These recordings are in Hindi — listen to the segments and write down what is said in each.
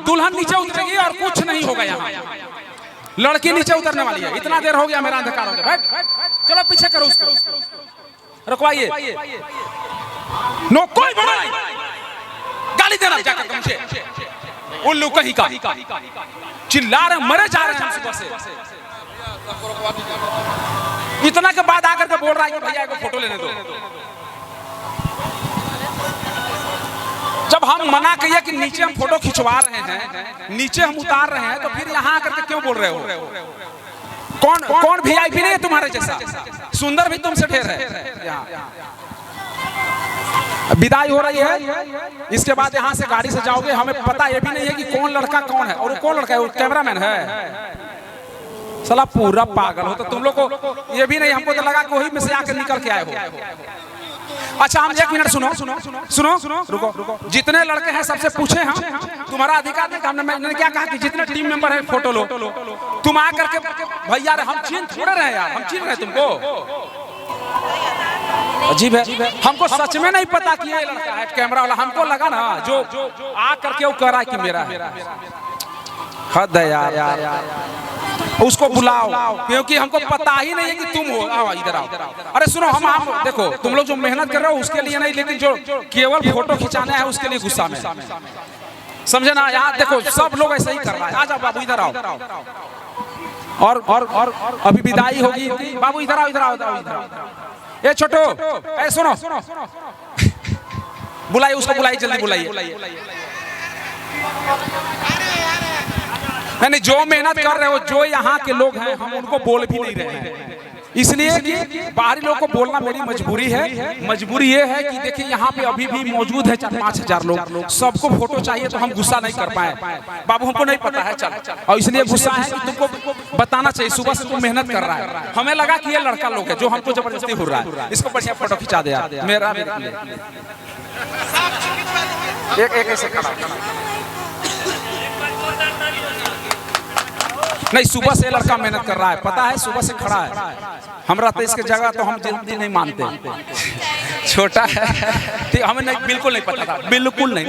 दुल्हन नीचे उतरेगी और कुछ नहीं होगा यहाँ। लड़की नीचे उतरने वाली है। इतना देर हो गया, मेरा अंधकार हो गया। बैठ, चलो पीछे करो उसको, रुकवाइए। नो, कोई बड़ा नहीं, गाली देना जाकर मुझे। उल्लू कहीं का चिल्ला रहे, मरे जा रहे हैं सुबह से। इतना के बाद आकर के बोल रहा है कि भैया को फोटो लेने दो। जब हम मना किए कि नीचे हम फोटो खिंचवा रहे हैं, नीचे हम उतार रहे हैं, तो फिर यहाँ आकर के क्यों बोल रहे हो? कौन वीआईपी नहीं है तुम्हारे जैसा? सुंदर भी तुमसे ढेर है। विदाई हो रही है, इसके बाद यहाँ से गाड़ी से जाओगे। हमें पता ये भी नहीं है कि कौन लड़का कौन है, और वो कौन लड़का है? वो कैमरामैन है साला, पूरा पागल हो। तो तुम लोग को ये भी नहीं, हमको तो लगा कोई में से आकर निकल के आए हो। अच्छा, हम 1 मिनट सुनो, रुको। जितने लड़के हैं सबसे पूछे हम, तुम्हारा अधिकार नहीं। हमने क्या कहा कि जितने टीम मेंबर हैं फोटो लो। तुम आकर के भैया हम चीन थोड़े रहे यार, हम चीन रहे तुमको। अजीब है, हमको सच में नहीं पता कि ये लड़का है कैमरा वाला। हमको लगा ना जो आकर के वो कह रहा है कि मेरा है। हद है यार, उसको बुलाओ, क्योंकि हमको पता ही नहीं है कि तुम हो। आओ इधर आओ। अरे सुनो, हम देखो, तुम लोग जो मेहनत कर रहे हो उसके लिए नहीं, लेकिन जो केवल फोटो खिंचाना है उसके लिए गुस्सा में, समझे ना? यहाँ देखो सब लोग ऐसे ही कर रहा है। आ जाओ बाबू, इधर आओ। और अभी विदाई होगी। बाबू इधर आओ, इधर आओ। ए छोटो, ए सुनो, बुलाइए उसको, बुलाइए जल्दी बुलाइए। नहीं, जो मेहनत कर रहे हो, जो यहाँ के लोग हैं, हम उनको बोल भी नहीं रहे हैं, इसलिए कि बाहरी लोग को बोलना मेरी मजबूरी है। मजबूरी ये है कि देखिए यहाँ पे अभी भी मौजूद है 4-5 हजार लोग, सबको फोटो चाहिए, तो हम गुस्सा नहीं कर पाए। बाबू हमको नहीं पता है, चल, और इसलिए गुस्सा है कि तुमको बताना चाहिए। सुबह से तुम मेहनत कर रहा है, हमें लगा कि ये लड़का लोग है जो हमको जबरदस्ती हो रहा है। इसको बढ़िया फोटो खिंचा दे यार, मेरा एक ऐसे खड़ा। नहीं, सुबह से लड़का मेहनत कर रहा है, पता है, सुबह से खड़ा है। हम रहते इसके जगह तो हम जल्दी नहीं मानते। छोटा है, हमें नहीं, बिल्कुल नहीं पता था, बिल्कुल नहीं।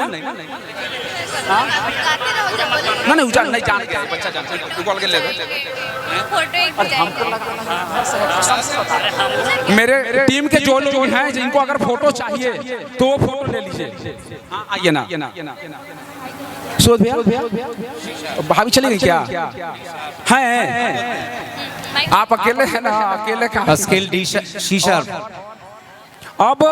नहीं उजान नहीं जान गया, बच्चा जान गॉल के ले दो। मेरे टीम के जो लोग हैं जिनको अगर फोटो चाहिए तो वो फोटो ले लीजिए। आइए ना। सुबोध भैया, भाभी चली गई क्या? हैं आप अकेले हैं ना? अकेले का स्किल शीशा। अब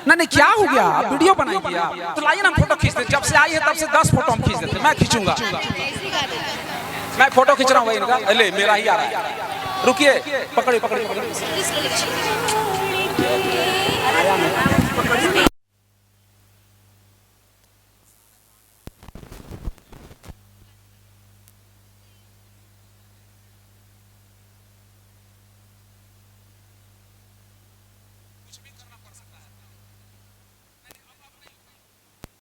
नहीं नहीं क्या हो गया, आप वीडियो बनाएंगे आप, तो लाइए ना हम फोटो खींच देते, जब से आई है तब से 10 फोटो हम खींच देते, मैं खींचूंगा, मैं फोटो खींच रहा हूँ इनका, ले मेरा ही आ रहा है, रुकिए, पकड़िए पकड़िए पकड़िए।